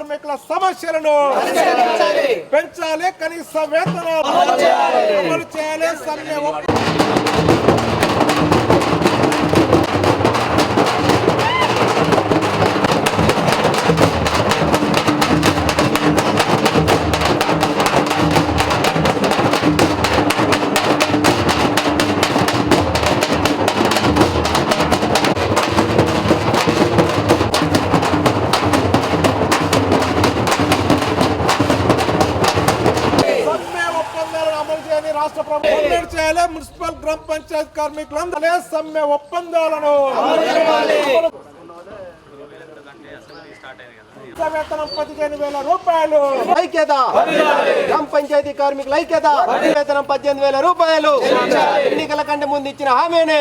కార్మికుల సమస్యలను పెంచాలి, కనీస వేతనాలు అమలు చేయాలి, సమ్మె రాష్ట్ర ప్రభుత్వం చేయాలి. మున్సిపల్ గ్రామ పంచాయతీ కార్మికులందరూ సమ్మె ఒప్పందాలను వేతనం 15,000 రూపాయలు ఐక్యత, గ్రామ పంచాయతీ కార్మికుల ఐక్యత, వేతనం 18,000 రూపాయలు ఎన్నికల కంటే ముందు ఇచ్చిన హామీని